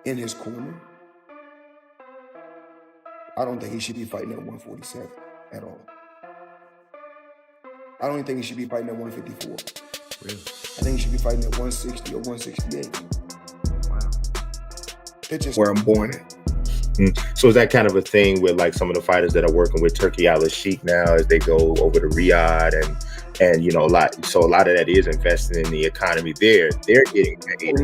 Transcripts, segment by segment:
in his corner, I don't think he should be fighting at 147 at all. I don't even think he should be fighting at 154. Really? I think he should be fighting at 160 or 168. Wow. That's just where I'm born at. So is that kind of a thing with like some of the fighters that are working with Turki Alalshikh now as they go over to Riyadh and a lot of that is investing in the economy there. They're getting paid.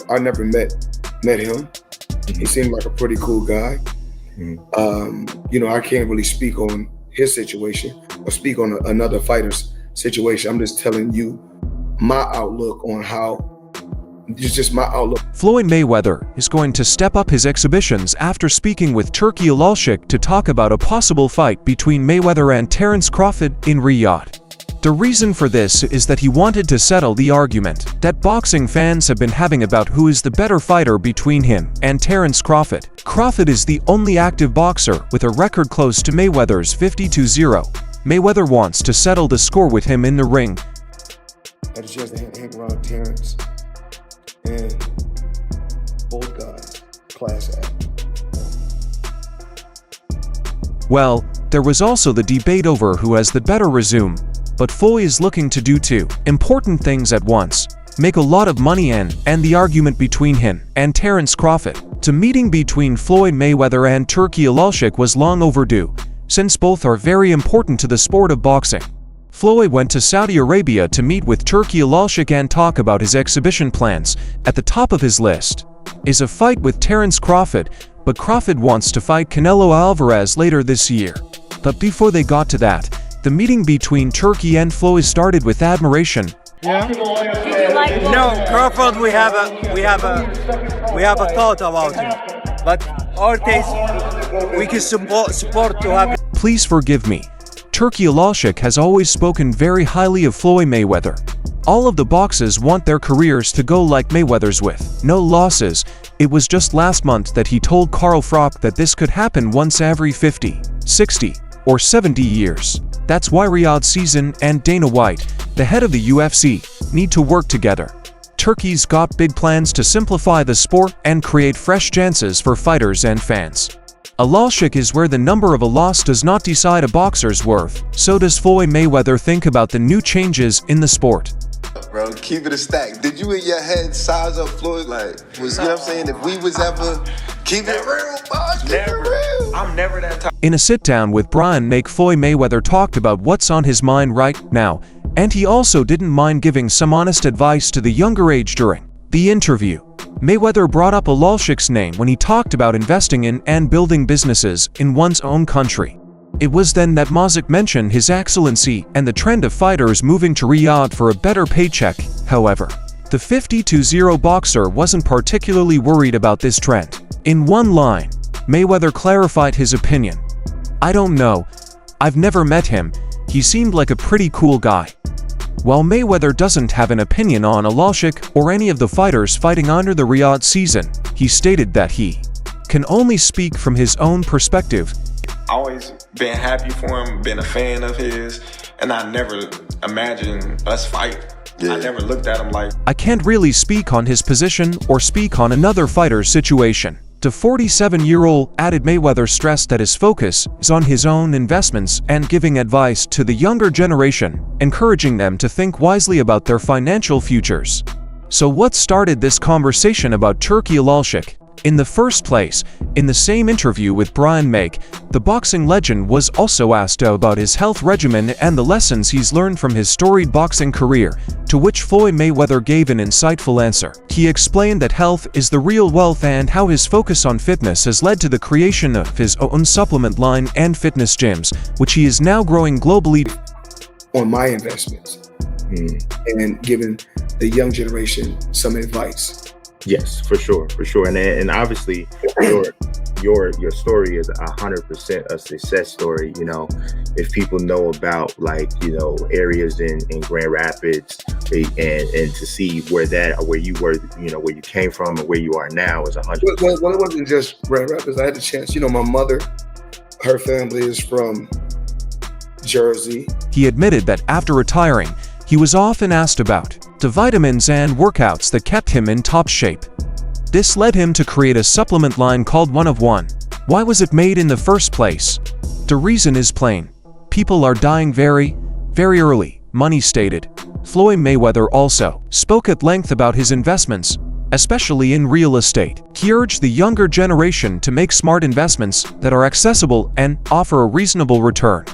I never met him. He seemed like a pretty cool guy. I can't really speak on his situation or speak on another fighter's situation. I'm just telling you my outlook on how. It's just my outlook. Floyd Mayweather is going to step up his exhibitions after speaking with Turki Alalshikh to talk about a possible fight between Mayweather and Terence Crawford in Riyadh. The reason for this is that he wanted to settle the argument that boxing fans have been having about who is the better fighter between him and Terence Crawford. Crawford is the only active boxer with a record close to Mayweather's 50-0. Mayweather wants to settle the score with him in the ring. I had a chance to hang around Terence. And both guys, class act. Well, there was also the debate over who has the better resume, but Floyd is looking to do two important things at once: make a lot of money and the argument between him and Terence Crawford. The meeting between Floyd Mayweather and Turki Alalshikh was long overdue, since both are very important to the sport of boxing. Floyd went to Saudi Arabia to meet with Turki Alalshikh and talk about his exhibition plans. At the top of his list is a fight with Terence Crawford, but Crawford wants to fight Canelo Alvarez later this year. But before they got to that, the meeting between Turki and Floyd started with admiration. Yeah. No, Crawford, we have a thought about him, but our taste, we can support to have. Please forgive me. Turki Alalshikh has always spoken very highly of Floyd Mayweather. All of the boxers want their careers to go like Mayweather's with no losses. It was just last month that he told Carl Froch that this could happen once every 50, 60, or 70 years. That's why Riyadh season and Dana White, the head of the UFC, need to work together. Turki's got big plans to simplify the sport and create fresh chances for fighters and fans. Alalshikh is where the number of a loss does not decide a boxer's worth. So does Floyd Mayweather think about the new changes in the sport. Bro, keep it a stack. Did you in your head size up Floyd? Like, you know what I'm saying? If we was ever, keep it real, boss, keep it real. I'm never that type. In a sit-down with Brian Make, Floyd Mayweather talked about what's on his mind right now, and he also didn't mind giving some honest advice to the younger age during the interview. Mayweather brought up Alalshikh's name when he talked about investing in and building businesses in one's own country. It was then that Mazik mentioned His Excellency and the trend of fighters moving to Riyadh for a better paycheck. However, the 50-0 boxer wasn't particularly worried about this trend. In one line, Mayweather clarified his opinion. "I don't know. I've never met him. He seemed like a pretty cool guy." While Mayweather doesn't have an opinion on Alalshikh or any of the fighters fighting under the Riyadh season, he stated that he can only speak from his own perspective. Always been happy for him, been a fan of his, and I never imagined us fight. Yeah. I never looked at him like, I can't really speak on his position or speak on another fighter's situation. The 47-year-old added. Mayweather stressed that his focus is on his own investments and giving advice to the younger generation, encouraging them to think wisely about their financial futures. So what started this conversation about Turki Alalshikh? In the first place, in the same interview with Brian Make, the boxing legend was also asked about his health regimen and the lessons he's learned from his storied boxing career, to which Floyd Mayweather gave an insightful answer. He explained that health is the real wealth and how his focus on fitness has led to the creation of his own supplement line and fitness gyms, which he is now growing globally. On my investments and giving the young generation some advice. Yes, for sure. And obviously your story is 100% a success story. You know, if people know about areas in Grand Rapids and to see where you were, where you came from and where you are now is 100%. Well, it wasn't just Grand Rapids. I had the chance. My mother, her family is from Jersey. He admitted that after retiring, he was often asked about to vitamins and workouts that kept him in top shape. This led him to create a supplement line called One of One. Why was it made in the first place? The reason is plain. People are dying very, very early, Money stated. Floyd Mayweather also spoke at length about his investments, especially in real estate. He urged the younger generation to make smart investments that are accessible and offer a reasonable return.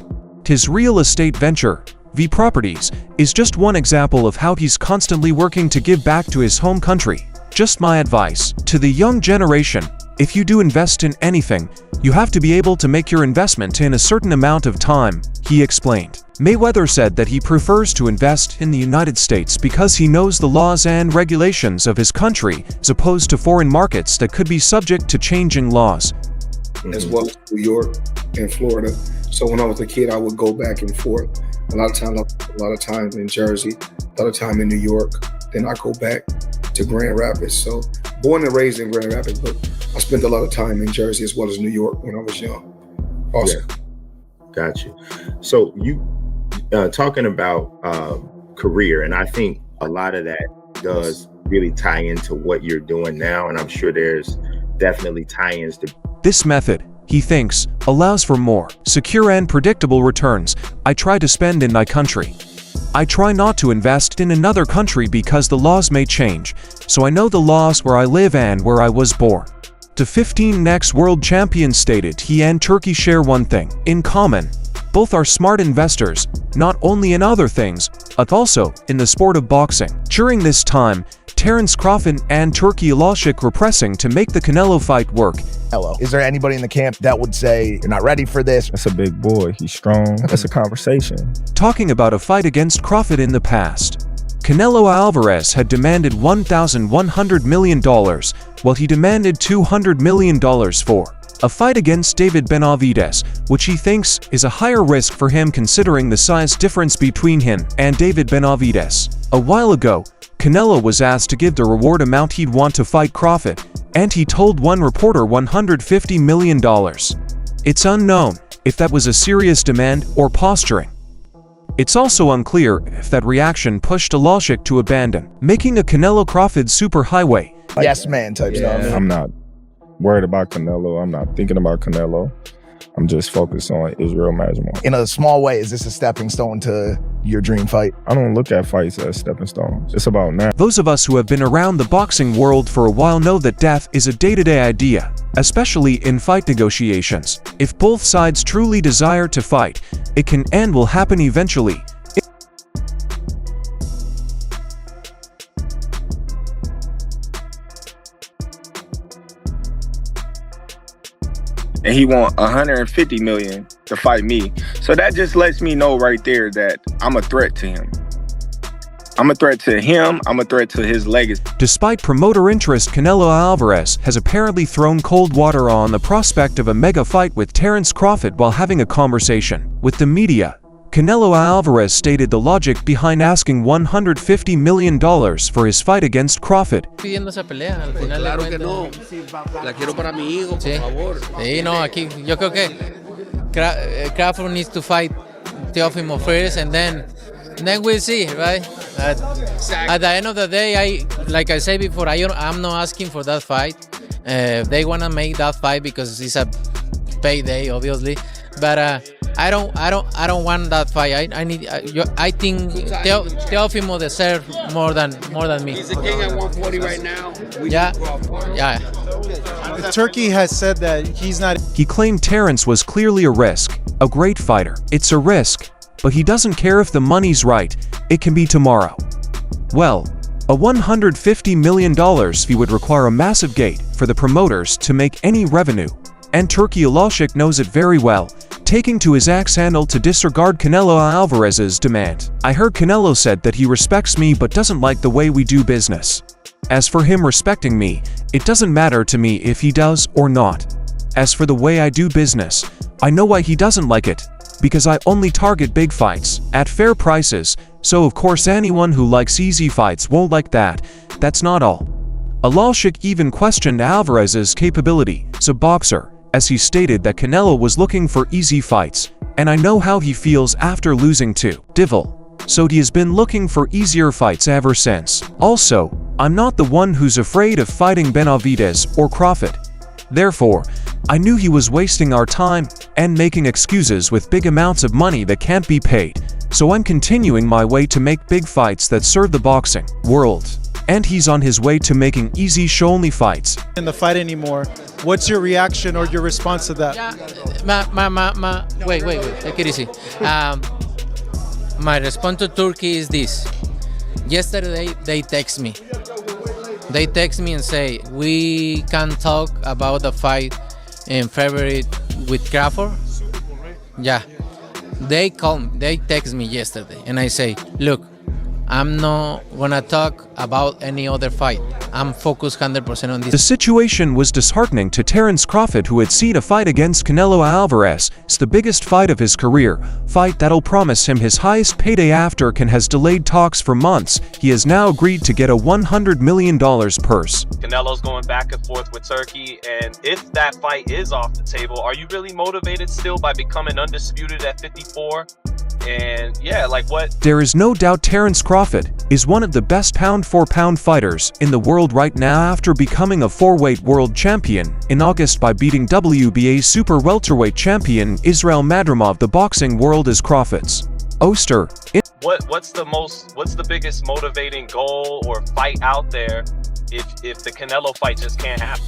His real estate venture, V Properties, is just one example of how he's constantly working to give back to his home country. Just my advice to the young generation: if you do invest in anything, you have to be able to make your investment in a certain amount of time, he explained. Mayweather said that he prefers to invest in the United States because he knows the laws and regulations of his country as opposed to foreign markets that could be subject to changing laws. As well as New York and Florida. So when I was a kid, I would go back and forth. A lot of times in Jersey, a lot of time in New York. Then I go back to Grand Rapids. So born and raised in Grand Rapids, but I spent a lot of time in Jersey as well as New York when I was young. Awesome. Yeah. Got you. So you talking about career, and I think a lot of that does really tie into what you're doing now, and I'm sure there's definitely tie-ins to this method, he thinks, allows for more secure and predictable returns. I try to spend in my country. I try not to invest in another country because the laws may change, so I know the laws where I live and where I was born. The 15 next world champions stated he and Turkey share one thing in common. Both are smart investors, not only in other things, but also in the sport of boxing. During this time, Crawford and Turki Alalshikh were pressing to make the Canelo fight work. Hello. Is there anybody in the camp that would say, you're not ready for this? That's a big boy. He's strong. That's a conversation. Talking about a fight against Crawford in the past. Canelo Alvarez had demanded $1,100 million, while he demanded $200 million for a fight against David Benavidez, which he thinks is a higher risk for him considering the size difference between him and David Benavidez. A while ago, Canelo was asked to give the reward amount he'd want to fight Crawford, and he told one reporter $150 million. It's unknown if that was a serious demand or posturing. It's also unclear if that reaction pushed Alalshikh to abandon, making a Canelo-Crawford superhighway. Yes man type stuff. I'm not worried about Canelo. I'm not thinking about Canelo. I'm just focused on Israel Majmout. In a small way, is this a stepping stone to your dream fight? I don't look at fights as stepping stones. It's about now. Those of us who have been around the boxing world for a while know that death is a day-to-day idea, especially in fight negotiations. If both sides truly desire to fight, it can and will happen eventually. And he want 150 million to fight me. So that just lets me know right there that I'm a threat to him. I'm a threat to him. I'm a threat to his legacy. Despite promoter interest, Canelo Alvarez has apparently thrown cold water on the prospect of a mega fight with Crawford while having a conversation with the media. Canelo Alvarez stated the logic behind asking $150 million for his fight against Crawford. Pidiendo esa pelea, al final claro que no. La quiero para mi hijo, por favor. Sí, no, aquí yo creo que Crawford needs to fight Teofimo first, and then we'll see, right? At the end of the day, like I said before, I'm not asking for that fight. They wanna make that fight because it's a payday, obviously, but I don't want that fight. I think Teofimo deserves more than me. He's the king at 140 right now. Yeah. Turkey has said that he's not. He claimed Terence was clearly a risk, a great fighter. It's a risk, but he doesn't care if the money's right. It can be tomorrow. Well, a $150 million fee would require a massive gate for the promoters to make any revenue, and Turki Alalshikh knows it very well, taking to his axe handle to disregard Canelo Alvarez's demand. I heard Canelo said that he respects me but doesn't like the way we do business. As for him respecting me, it doesn't matter to me if he does or not. As for the way I do business, I know why he doesn't like it, because I only target big fights at fair prices, so of course anyone who likes easy fights won't like that. That's not all. Alalshikh even questioned Alvarez's capability as a boxer, as he stated that Canelo was looking for easy fights, and I know how he feels after losing to Divil. so he has been looking for easier fights ever since. Also, I'm not the one who's afraid of fighting Benavidez or Crawford. Therefore, I knew he was wasting our time and making excuses with big amounts of money that can't be paid, so I'm continuing my way to make big fights that serve the boxing world. And he's on his way to making easy show-only fights. In the fight anymore. What's your reaction or your response to that? Wait, take it easy. My response to Turkey is this. Yesterday, they text me. They text me and say, we can talk about the fight in February with Crawford. Yeah. They text me yesterday and I say, look, I'm not gonna talk about any other fight. I'm focused 100% on this. The situation was disheartening to Terence Crawford, who had seen a fight against Canelo Alvarez. It's the biggest fight of his career, fight that'll promise him his highest payday after Can has delayed talks for months. He has now agreed to get a $100 million purse. Canelo's going back and forth with Turkey, and if that fight is off the table, are you really motivated still by becoming undisputed at 54? And yeah, like what? There is no doubt Terence Crawford is one of the best pound-for-pound fighters in the world right now after becoming a 4-weight world champion in August by beating WBA super welterweight champion Israel Madrimov. The boxing world is Crawford's oyster. What's the biggest motivating goal or fight out there if the Canelo fight just can't happen?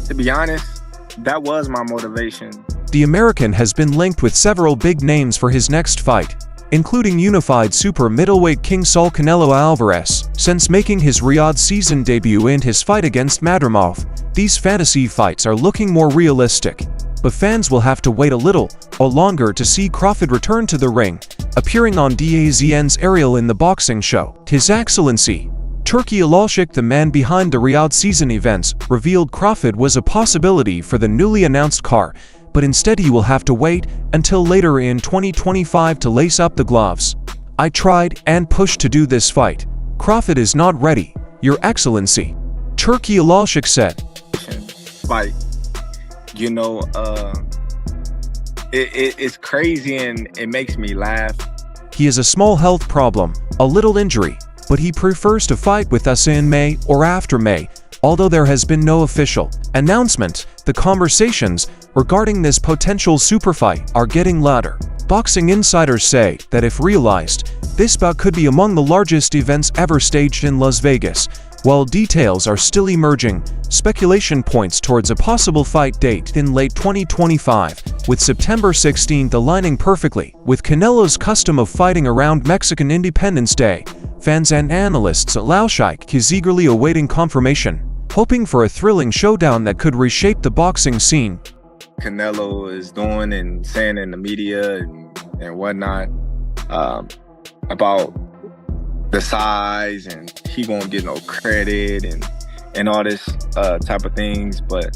To be honest, that was my motivation. The American has been linked with several big names for his next fight, including unified super middleweight King Saul Canelo Alvarez. Since making his Riyadh season debut in his fight against Madrimov, these fantasy fights are looking more realistic. But fans will have to wait a little or longer to see Crawford return to the ring, appearing on DAZN's Ariel in the boxing show. His Excellency Turki Alalshikh, the man behind the Riyadh season events, revealed Crawford was a possibility for the newly announced car, but instead he will have to wait until later in 2025 to lace up the gloves. I tried and pushed to do this fight. Crawford is not ready, Your Excellency, Turki Alalshikh said. Like, you know, it's crazy and it makes me laugh. He has a small health problem, a little injury, but he prefers to fight with us in May or after May. Although there has been no official announcement, the conversations regarding this potential super fight are getting louder. Boxing insiders say that if realized, this bout could be among the largest events ever staged in Las Vegas. While details are still emerging, speculation points towards a possible fight date in late 2025, with September 16th aligning perfectly with Canelo's custom of fighting around Mexican Independence Day. Fans and analysts at Alalshikh is eagerly awaiting confirmation, hoping for a thrilling showdown that could reshape the boxing scene. Canelo is doing and saying in the media and whatnot about the size and he won't get no credit and all this type of things, but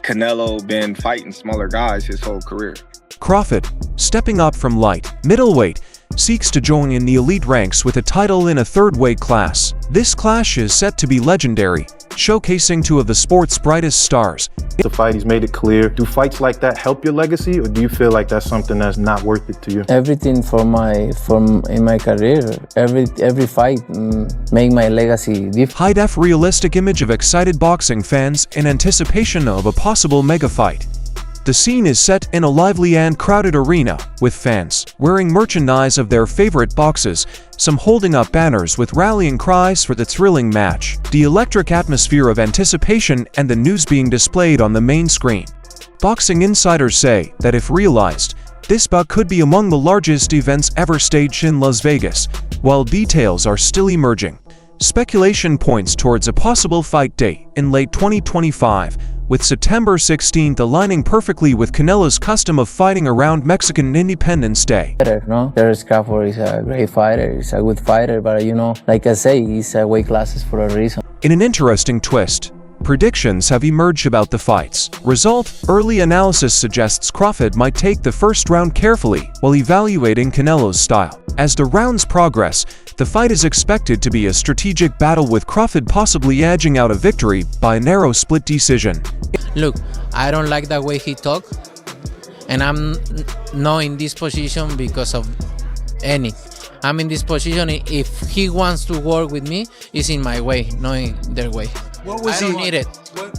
Canelo been fighting smaller guys his whole career. Crawford, stepping up from light middleweight, seeks to join in the elite ranks with a title in a third weight class. This clash is set to be legendary, showcasing two of the sport's brightest stars. The fight, he's made it clear. Do fights like that help your legacy, or do you feel like that's something that's not worth it to you? Everything in my career, every fight make my legacy different. High-def realistic image of excited boxing fans in anticipation of a possible mega fight. The scene is set in a lively and crowded arena, with fans wearing merchandise of their favorite boxes, some holding up banners with rallying cries for the thrilling match. The electric atmosphere of anticipation and the news being displayed on the main screen. Boxing insiders say that if realized, this bout could be among the largest events ever staged in Las Vegas, while details are still emerging. Speculation points towards a possible fight date in late 2025, with September 16th aligning perfectly with Canelo's custom of fighting around Mexican Independence Day. No? Terence Crawford is a great fighter, he's a good fighter, but you know, like I say, he's weight classes for a reason. In an interesting twist, predictions have emerged about the fights. Early analysis suggests Crawford might take the first round carefully while evaluating Canelo's style. As the rounds progress, the fight is expected to be a strategic battle, with Crawford possibly edging out a victory by a narrow split decision. Look, I don't like the way he talk, and I'm not in this position because of any. I'm in this position. If he wants to work with me, it's in my way, not in their way. What was I don't need it.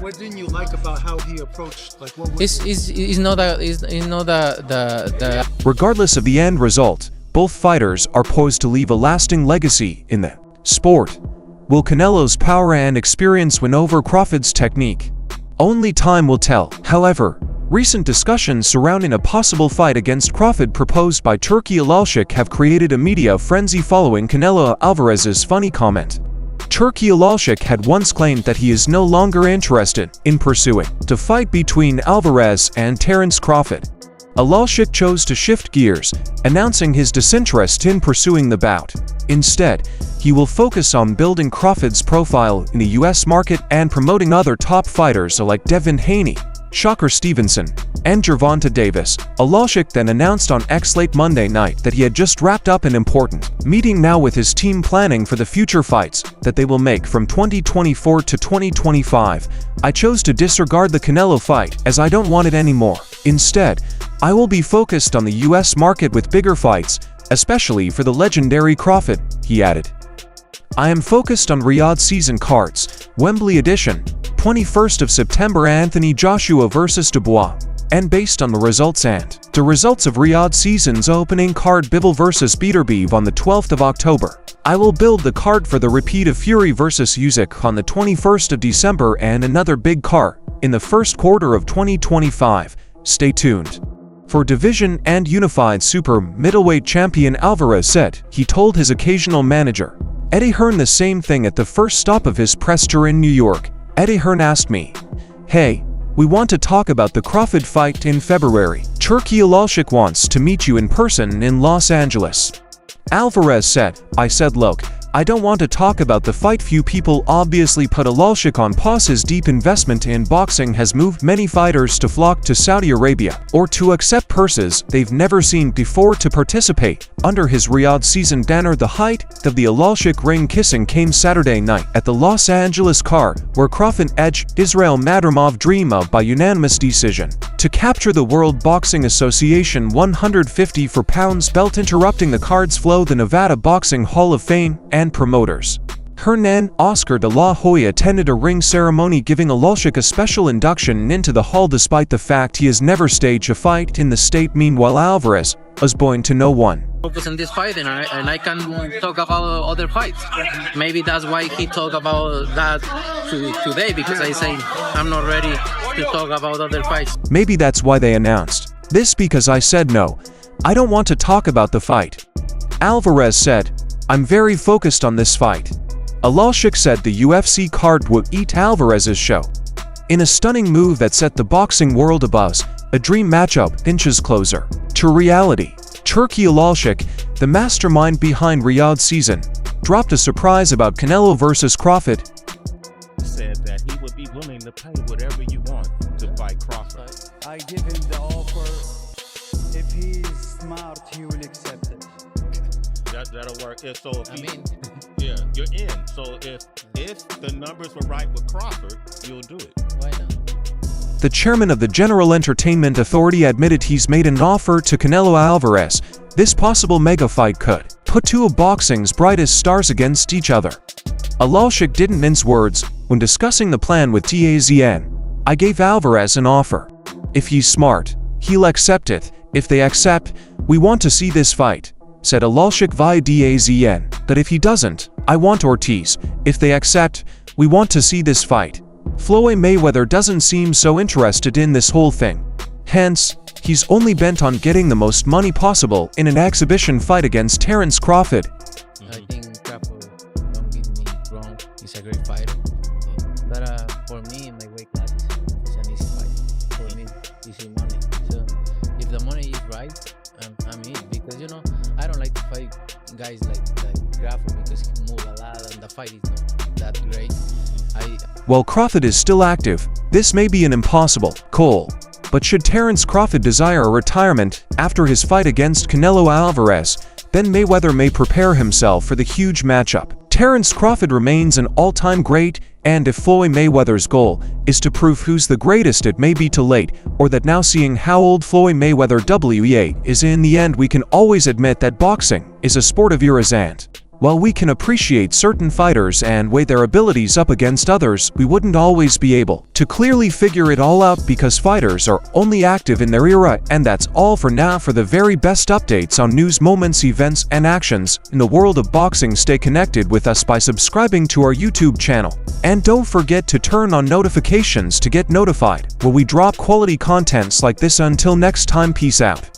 What didn't you like about how he approached? Like, what was It's not the. Regardless of the end result, both fighters are poised to leave a lasting legacy in the sport. Will Canelo's power and experience win over Crawford's technique? Only time will tell. However, recent discussions surrounding a possible fight against Crawford proposed by Turki Alalshikh have created a media frenzy following Canelo Alvarez's funny comment. Turki Alalshikh had once claimed that he is no longer interested in pursuing the fight between Alvarez and Terence Crawford. Alalshikh chose to shift gears, announcing his disinterest in pursuing the bout. Instead, he will focus on building Crawford's profile in the US market and promoting other top fighters like Devin Haney, Shakur Stevenson, and Gervonta Davis. Alalshikh then announced on X late Monday night that he had just wrapped up an important meeting now with his team planning for the future fights that they will make from 2024 to 2025. I chose to disregard the Canelo fight as I don't want it anymore. Instead, I will be focused on the US market with bigger fights, especially for the legendary Crawford, he added. I am focused on Riyadh season cards, Wembley edition, 21st of September Anthony Joshua vs Dubois, and based on the results of Riyadh season's opening card Bivol vs Beterbiev on the 12th of October. I will build the card for the repeat of Fury vs Usyk on the 21st of December and another big card in the first quarter of 2025. Stay tuned. For division and unified super middleweight champion Alvarez said he told his occasional manager, Eddie Hearn, the same thing at the first stop of his press tour in New York. Eddie Hearn asked me, "Hey, we want to talk about the Crawford fight in February. Turki Alalshikh wants to meet you in person in Los Angeles." Alvarez said, "I said, look, I don't want to talk about the fight. Few people obviously put Alalshikh on pause. His deep investment in boxing has moved many fighters to flock to Saudi Arabia or to accept purses they've never seen before to participate under his Riyadh season banner." The height of the Alalshikh ring kissing came Saturday night at the Los Angeles card, where Crawford edged Israel Madrimov Dreamov by unanimous decision to capture the World Boxing Association 154 pounds belt, interrupting the card's flow. The Nevada Boxing Hall of Fame and promoters Hernan Oscar de la Hoya attended a ring ceremony, giving Alalshikh a special induction into the hall despite the fact he has never staged a fight in the state. Meanwhile, Alvarez was born to no one. Focus on this fight, and I can talk about other fights. Maybe that's why he talked about that today, because I say I'm not ready to talk about other fights. Maybe that's why they announced this, because I said no, I don't want to talk about the fight. Alvarez said, "I'm very focused on this fight." Alalshikh said the UFC card would eat Alvarez's show. In a stunning move that set the boxing world abuzz, a dream matchup inches closer to reality. Turki Alalshikh, the mastermind behind Riyadh season, dropped a surprise about Canelo vs Crawford. Said that he would be willing to pay whatever you want to fight Crawford. I give him the offer. If he is smart, he will accept it. That'll work. So if yeah, you're in. So if the numbers were right with Crawford, you'll do it. Why not? The chairman of the General Entertainment Authority admitted he's made an offer to Canelo Alvarez. This possible mega fight could put two of boxing's brightest stars against each other. Alalshikh didn't mince words when discussing the plan with TAZN. "I gave Alvarez an offer. If he's smart, he'll accept it. If they accept, we want to see this fight," said Alalshikh via DAZN. "But if he doesn't, I want Ortiz. If they accept, we want to see this fight." Floyd Mayweather doesn't seem so interested in this whole thing. Hence, he's only bent on getting the most money possible in an exhibition fight against Terence Crawford. I think Crawford, don't get me wrong, he's a great fighter. But for me, in my weight class, it's an easy fight. For me, easy money. So if the money is right, I'm in. Because, you know, I don't like to fight guys like Crawford because he move a lot and the fight is not that great. While Crawford is still active, this may be an impossible goal. But should Terence Crawford desire a retirement after his fight against Canelo Alvarez, then Mayweather may prepare himself for the huge matchup. Terence Crawford remains an all-time great, and if Floyd Mayweather's goal is to prove who's the greatest, it may be too late, or that now seeing how old Floyd Mayweather WEA is in the end, we can always admit that boxing is a sport of eras, and while we can appreciate certain fighters and weigh their abilities up against others, we wouldn't always be able to clearly figure it all out because fighters are only active in their era. And that's all for now. For the very best updates on news, moments, events, and actions in the world of boxing, stay connected with us by subscribing to our YouTube channel. And don't forget to turn on notifications to get notified when we drop quality contents like this. Until next time, peace out.